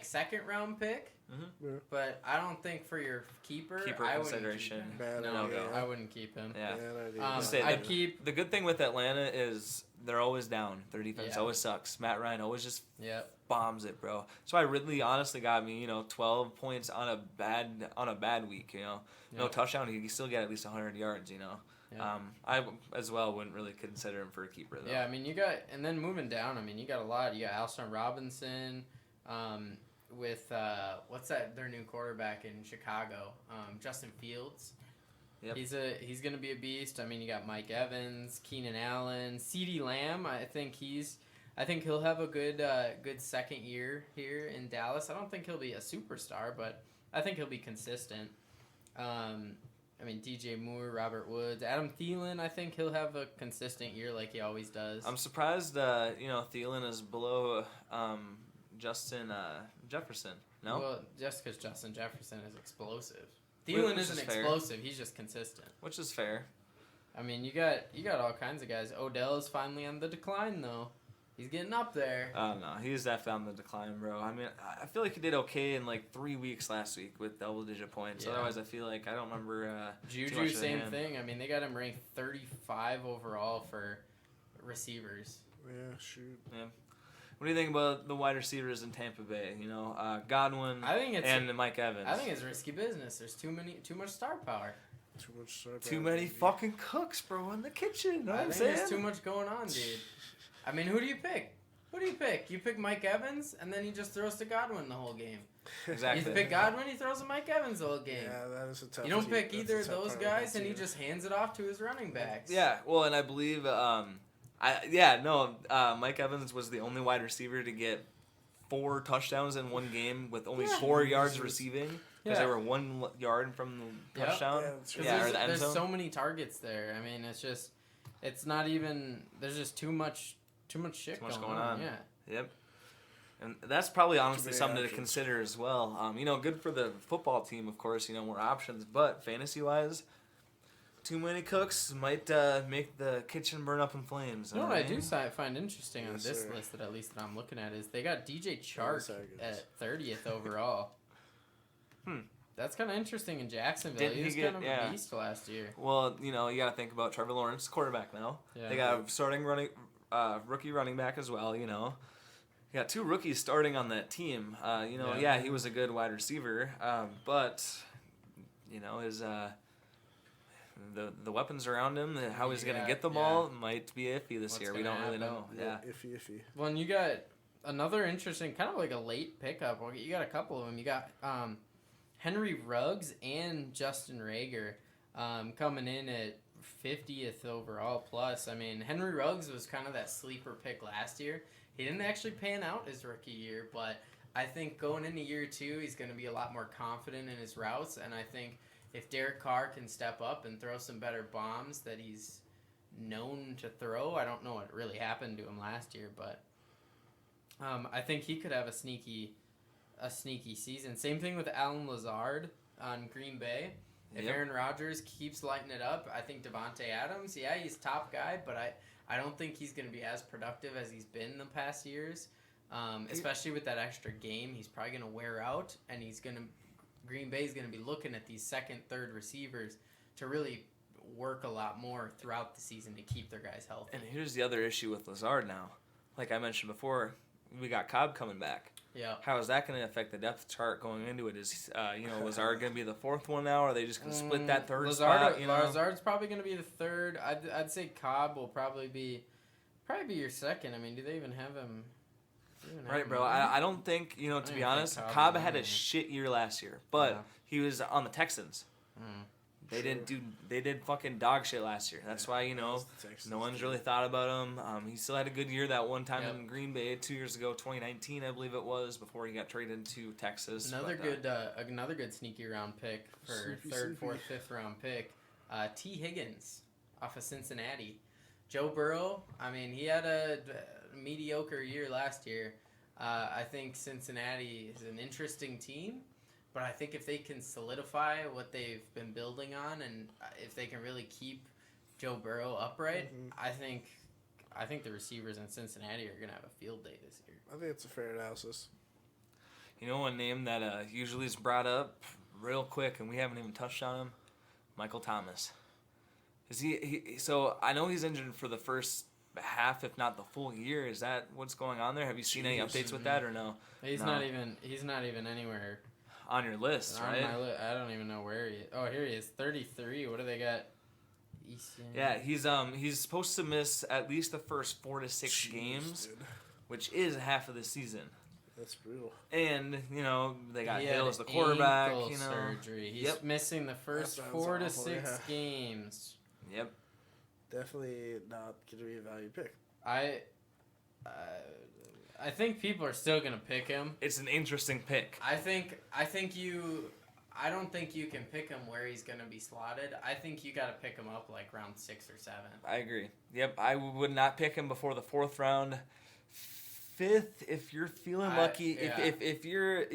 second round pick. Mm-hmm. Yeah. But I don't think for your keeper I consideration. Wouldn't keep him. I wouldn't keep him. Yeah. The good thing with Atlanta is they're always down. Their defense always sucks. Matt Ryan always just bombs it, bro. That's why Ridley honestly got me, 12 points on a bad week, No touchdown, he still get at least 100 yards, Yeah. I as well wouldn't really consider him for a keeper though. Yeah, I mean you then moving down, you got a lot. You got Alshon Robinson, with what's that? Their new quarterback in Chicago, Justin Fields. Yep. He's gonna be a beast. You got Mike Evans, Keenan Allen, CeeDee Lamb. I think he'll have a good second year here in Dallas. I don't think he'll be a superstar, but I think he'll be consistent. DJ Moore, Robert Woods, Adam Thielen. I think he'll have a consistent year like he always does. I'm surprised. Thielen is below Justin Jefferson. No. Well, just because Justin Jefferson is explosive. Thielen isn't explosive. He's just consistent. Which is fair. You got all kinds of guys. Odell is finally on the decline though. He's getting up there. Oh no, he's definitely on the decline, bro. I feel like he did okay in 3 weeks last week with double-digit points. Yeah. Otherwise, I feel like I don't remember. Juju, same thing. They got him ranked 35 overall for receivers. Yeah, shoot. Yeah. What do you think about the wide receivers in Tampa Bay? Godwin and Mike Evans. I think it's risky business. There's too much star power. Too many fucking cooks, bro, in the kitchen. I think there's too much going on, dude. Who do you pick? You pick Mike Evans, and then he just throws to Godwin the whole game. Exactly. You pick Godwin, he throws to Mike Evans the whole game. Yeah, that is a tough. You don't pick either of those guys, and he just hands it off to his running backs. Yeah, well, and I believe, Mike Evans was the only wide receiver to get 4 touchdowns in one game with only 4 yards receiving. Because they were 1 yard from the touchdown. Yeah, or the end zone. There's so many targets there. It's not even. There's just too much shit going on. Yeah. Yep. And that's probably honestly something to consider as well. Good for the football team, of course. More options, but fantasy wise, too many cooks might make the kitchen burn up in flames. What I do find interesting on this list that I'm looking at is they got DJ Chark at 30th overall. That's kind of interesting in Jacksonville. He was kind of a beast last year. Well, you got to think about Trevor Lawrence, quarterback now. Yeah. They got a starting rookie running back as well, You got 2 rookies starting on that team. He was a good wide receiver, but his the weapons around him, how he's going to get the ball might be iffy this year. We don't really know. Yeah. Iffy. Well, and you got another interesting, kind of like a late pickup. Well, you got a couple of them. You got Henry Ruggs and Justin Rager coming in at 50th overall plus. Henry Ruggs was kind of that sleeper pick last year. He didn't actually pan out his rookie year, but I think going into year 2, he's going to be a lot more confident in his routes, and I think if Derek Carr can step up and throw some better bombs that he's known to throw, I don't know what really happened to him last year, but I think he could have a sneaky season. Same thing with Alan Lazard on Green Bay. If Aaron Rodgers keeps lighting it up, I think Devontae Adams, he's top guy, but I don't think he's going to be as productive as he's been the past years. especially with that extra game. He's probably going to wear out, and Green Bay's going to be looking at these second, third receivers to really work a lot more throughout the season to keep their guys healthy. And here's the other issue with Lazard now. Like I mentioned before, we got Cobb coming back. Yeah. How is that going to affect the depth chart going into it? Is Lazard going to be the fourth one now, or are they just going to split that third spot? Lazard's probably going to be the third. I'd say Cobb will probably be your second. I mean, do they even have him? Right, bro. I don't think, to be honest, Cobb had a shit year last year, but he was on the Texans. They did fucking dog shit last year. That's why, no one's really thought about him. He still had a good year that one time in Green Bay 2 years ago, 2019, I believe it was, before he got traded to Texas. Another good sneaky round pick for third, fourth, fifth round pick. T. Higgins off of Cincinnati. Joe Burrow, I mean, he had a mediocre year last year. I think Cincinnati is an interesting team, but I think if they can solidify what they've been building on, and if they can really keep Joe Burrow upright, I think the receivers in Cincinnati are going to have a field day this year. I think it's a fair analysis. One name that usually is brought up real quick, and we haven't even touched on him, Michael Thomas. Is he so I know he's injured for the first half, if not the full year. Is that what's going on there? Have you seen any updates with that or no? He's not even anywhere on your list, right? I don't even know where he is. Oh, here he is, 33. What do they got? Eastern. Yeah, he's supposed to miss at least the first 4 to 6 games, dude. Which is half of the season. That's brutal. And, they got Hill as the quarterback. Surgery. He's missing the first 4 to 6 games. Yep. Definitely not going to be a value pick. I think people are still going to pick him. It's an interesting pick. I don't think you can pick him where he's going to be slotted. I think you got to pick him up like round 6 or 7. I agree. Yep, I would not pick him before the 4th round. 5th, if you're feeling lucky, if you're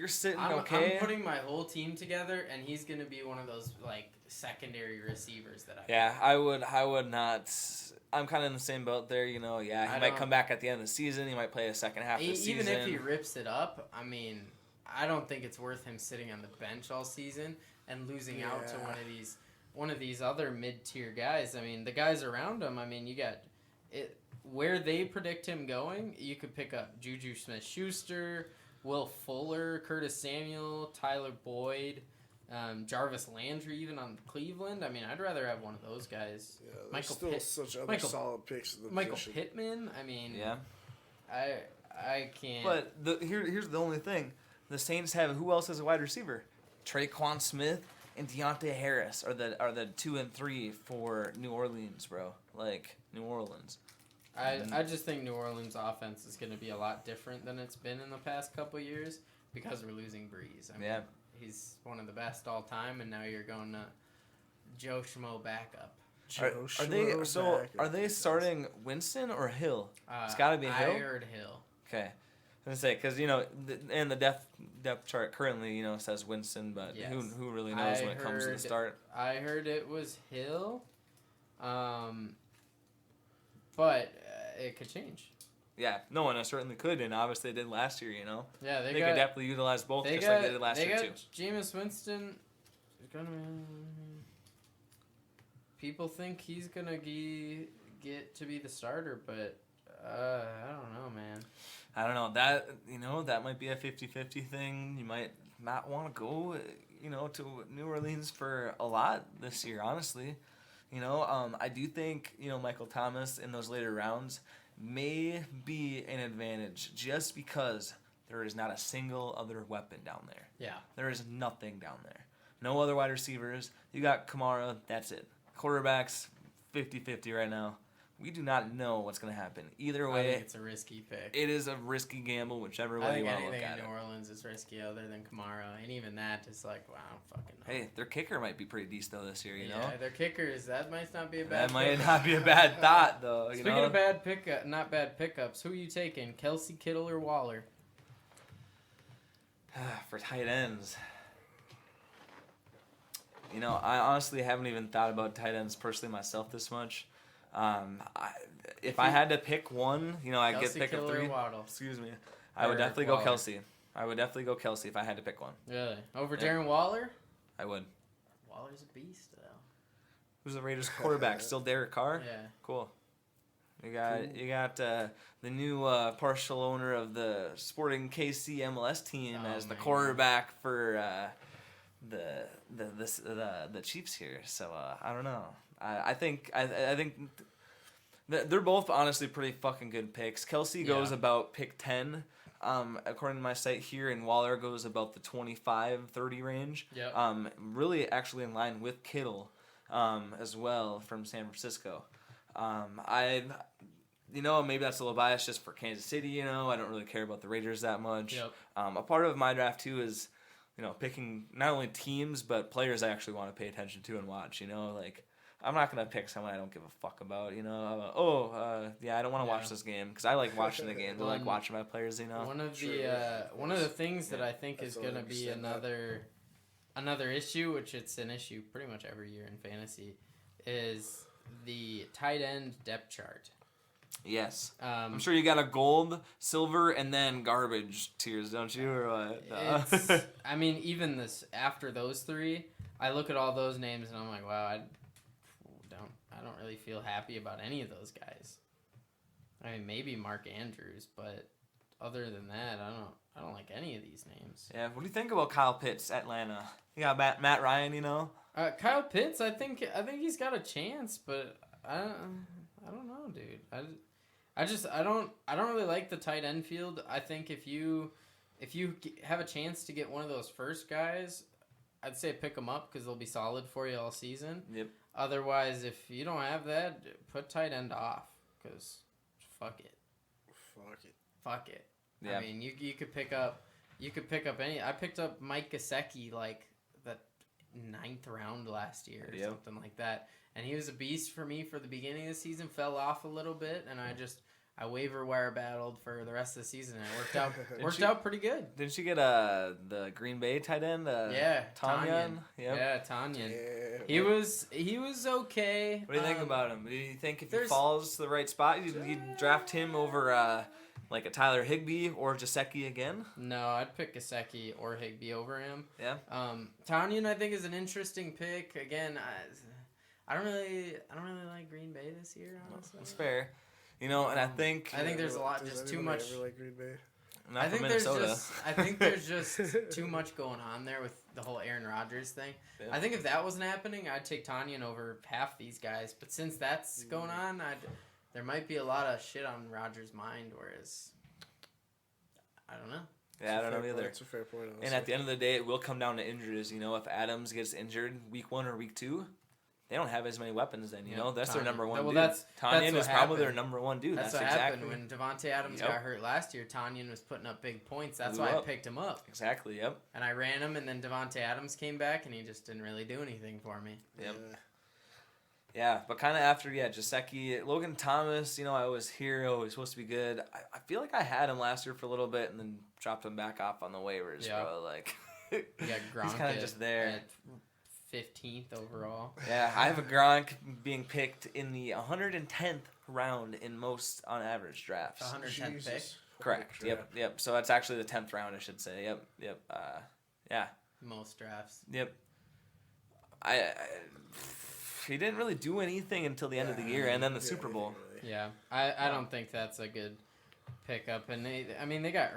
sitting okay. I'm putting my whole team together, and he's gonna be one of those like secondary receivers that I would not. I'm kind of in the same boat there. He might come back at the end of the season. He might play a second half of the season. Even if he rips it up, I mean, I don't think it's worth him sitting on the bench all season and losing out to one of these other mid-tier guys. I mean, the guys around him. I mean, you got it. Where they predict him going, you could pick up Juju Smith-Schuster, Will Fuller, Curtis Samuel, Tyler Boyd, Jarvis Landry, even on Cleveland. I mean, I'd rather have one of those guys. Yeah, there's such other solid picks in the position. Pittman. I mean, I can't. But here's the only thing: the Saints have who else is a wide receiver? Traquan Smith and Deontay Harris are the 2 and 3 for New Orleans, bro. Like New Orleans. I just think New Orleans' offense is going to be a lot different than it's been in the past couple of years because we're losing Breeze. I mean, he's one of the best all time, and now you're going to Joe Schmo backup. Are they starting Winston or Hill? It's got to be Hill. I heard Hill. Okay, I was gonna say because and the depth chart currently says Winston, but who really knows when it comes to the start? I heard it was Hill, but it could change. Yeah, no, and it certainly could, and obviously they did last year, Yeah, they could definitely utilize both just like they did last year, too. Jameis Winston is going to... People think he's going to get to be the starter, but I don't know, man. I don't know. That might be a 50-50 thing. You might not want to go, to New Orleans for a lot this year, honestly. I do think, Michael Thomas in those later rounds may be an advantage just because there is not a single other weapon down there. Yeah. There is nothing down there. No other wide receivers. You got Kamara, that's it. Quarterbacks, 50-50 right now. We do not know what's going to happen. Either way, I think it's a risky pick. It is a risky gamble, whichever way you want to look at it. I think anything in New Orleans is risky other than Kamara, and even that is like, wow, I don't fucking know. Hey, their kicker might be pretty decent though this year, you know? Yeah, their kickers, that might not be a bad That might not be a bad thought, though. Speaking of not bad pickups, who are you taking, Kelsey, Kittle, or Waller? For tight ends. I honestly haven't even thought about tight ends personally myself this much. If I had to pick one, I'd get pick of 3. Waddle. Excuse me. I would definitely go Kelsey. I would definitely go Kelsey if I had to pick one. Really? Over Darren Waller? I would. Waller's a beast, though. Who's the Raiders quarterback? Still Derek Carr? Yeah. Cool. You got the new partial owner of the Sporting KC MLS team as the quarterback for the Chiefs here. So I don't know. I think they're both honestly pretty fucking good picks. Kelsey goes about pick 10, according to my site here, and Waller goes about the 25-30 range. Yep. Really actually in line with Kittle, as well from San Francisco. Maybe that's a little biased just for Kansas City. I don't really care about the Raiders that much. Yep. A part of my draft too is, picking not only teams but players I actually want to pay attention to and watch. I'm not gonna pick someone I don't give a fuck about. I don't want to watch this game because I like watching the games. I like watching my players. One of the things that I think is gonna be another issue, which it's an issue pretty much every year in fantasy, is the tight end depth chart. Yes. I'm sure you got a gold, silver, and then garbage tiers, don't you? Or what? Even after those 3, I look at all those names and I'm like, wow, I don't really feel happy about any of those guys. Maybe Mark Andrews, but other than that, I don't like any of these names. Yeah. What do you think about Kyle Pitts, Atlanta? You got Matt Ryan, Kyle Pitts, I think he's got a chance, but I don't know, dude. I don't really like the tight end field. I think if you have a chance to get one of those first guys, I'd say pick them up because they'll be solid for you all season. Yep. Otherwise, if you don't have that, put tight end off because fuck it. Yeah. You could pick up any. I picked up Mike Gesicki like the 9th round last year or something like that. And he was a beast for me for the beginning of the season, fell off a little bit, and I waiver wire battled for the rest of the season, and it worked out pretty good. Didn't you get the Green Bay tight end? Tanyan. Yep. Yeah, Tanyan. Yeah. He was okay. What do you think about him? Do you think if he falls to the right spot, you'd draft him over like a Tyler Higbee or Gesicki again? No, I'd pick Gesicki or Higbee over him. Yeah. Tanyan, I think, is an interesting pick. Again, I don't really like Green Bay this year, honestly. That's fair. And I think there's a lot, just too much. Ever like Green Bay? Not from Minnesota. I think there's just too much going on there with the whole Aaron Rodgers thing. Yeah. I think if that wasn't happening, I'd take Tanyan over half these guys. But since that's going on, there might be a lot of shit on Rodgers' mind, whereas I don't know. Yeah, I don't know either. That's a fair point. And at the end of the day, it will come down to injuries. If Adams gets injured week 1 or week 2, they don't have as many weapons then, That's their number one dude. Tanyan is probably their number one dude. That's what happened when Devontae Adams got hurt last year. Tanyan was putting up big points. That's why I picked him up. Exactly, yep. And I ran him, and then Devontae Adams came back, and he just didn't really do anything for me. Yep. Yeah, but kind of after, Gesicki, Logan Thomas, I was here, he's supposed to be good. I feel like I had him last year for a little bit and then dropped him back off on the waivers, bro. You got Gronk he's kind of just there. At 15th overall. Yeah, I have a Gronk being picked in the 110th round in most on average drafts. 110th pick? Correct. Yep. So that's actually the 10th round, I should say. Yep. Yeah. Most drafts. Yep. He didn't really do anything until the end of the year and then the Super Bowl. Yeah. I don't think that's a good pickup. And they got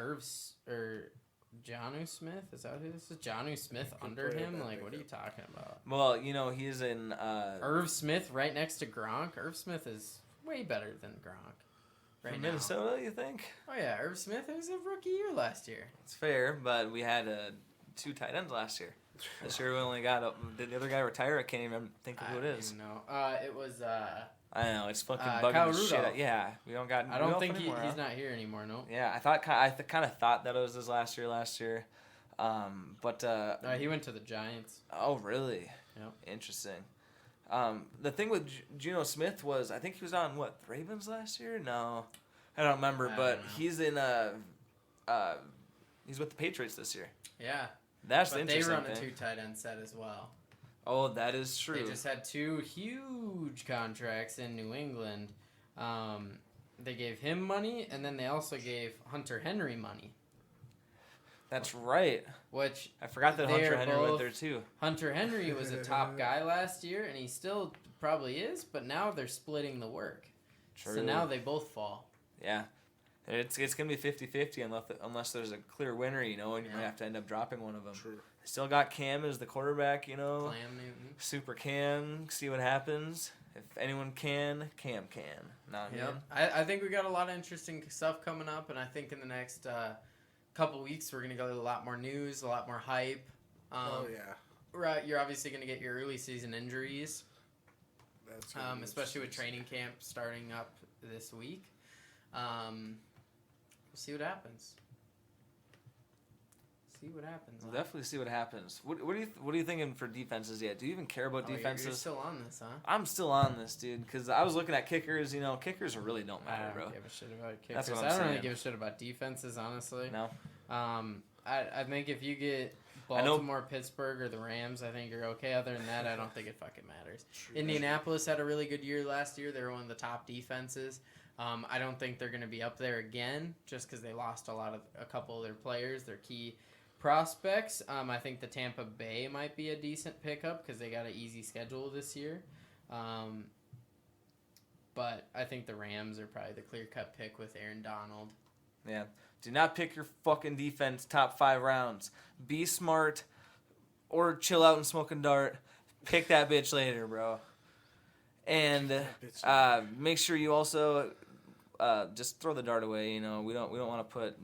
Jonnu Smith? Is that who this is? Jonnu Smith under him? Like, what are you talking about? Well, he's in... Irv Smith right next to Gronk. Irv Smith is way better than Gronk right from now. Minnesota, you think? Oh, yeah. Irv Smith was a rookie year last year. It's fair, but we had 2 tight ends last year. This year we only got... Did the other guy retire? I can't even think of who it is. I don't even know. It was... I know, it's fucking bugging Kyle the shit Rudolph. out. Yeah, we don't got. I don't think he's not here anymore. No. Yeah, I kind of thought that it was his last year. But no, he went to the Giants. Oh, really? Yep. Interesting. The thing with Geno Smith was, I think he was on the Ravens last year. No, I don't remember. He's in he's with the Patriots this year. Yeah. That's the interesting thing. They run a thing. 2 tight end set as well. Oh, that is true. They just had 2 huge contracts in New England. They gave him money, and then they also gave Hunter Henry money. That's right. Which I forgot that Hunter Henry went there too. Hunter Henry was a top guy last year, and he still probably is, but now they're splitting the work. True. So now they both fall. Yeah. It's going to be 50-50 unless there's a clear winner, and you might have to end up dropping one of them. True. Still got Cam as the quarterback, Cam Newton. Super Cam, see what happens. If anyone can, Cam can. Not him. I think we got a lot of interesting stuff coming up, and I think in the next couple weeks we're going to get a lot more news, a lot more hype. Right, you're obviously going to get your early season injuries, especially with training camp starting up this week. We'll see what happens. We'll definitely see what happens. What are you thinking for defenses yet? Do you even care about defenses? You're still on this, huh? I'm still on this, dude, because I was looking at kickers. Kickers really don't matter, bro. I don't give a shit about kickers. That's what I I'm don't really saying. give a shit about defenses, honestly. No. I think if you get Baltimore, Pittsburgh, or the Rams, I think you're okay. Other than that, I don't think it fucking matters. Indianapolis had a really good year last year. They were one of the top defenses. I don't think they're going to be up there again just because they lost a couple of their players, their key prospects. I think the Tampa Bay might be a decent pickup because they got an easy schedule this year. But I think the Rams are probably the clear-cut pick with Aaron Donald. Yeah. Do not pick your fucking defense top 5 rounds. Be smart or chill out and smoke a dart. Pick that bitch later, bro. And make sure you also just throw the dart away. We don't want to put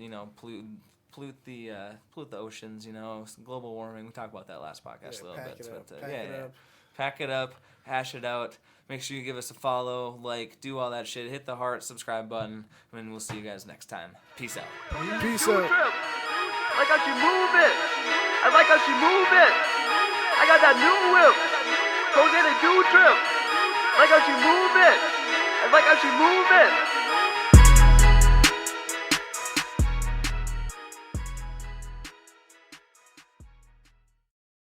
pollute the oceans. Global warming. We talked about that last podcast a little bit. Pack it up, hash it out. Make sure you give us a follow, do all that shit. Hit the heart, subscribe button, and we'll see you guys next time. Peace out. Peace out. I like how she move it. I like how she move it. I got that new whip. Jose the dude trip. I like how she move it. I like how she move it.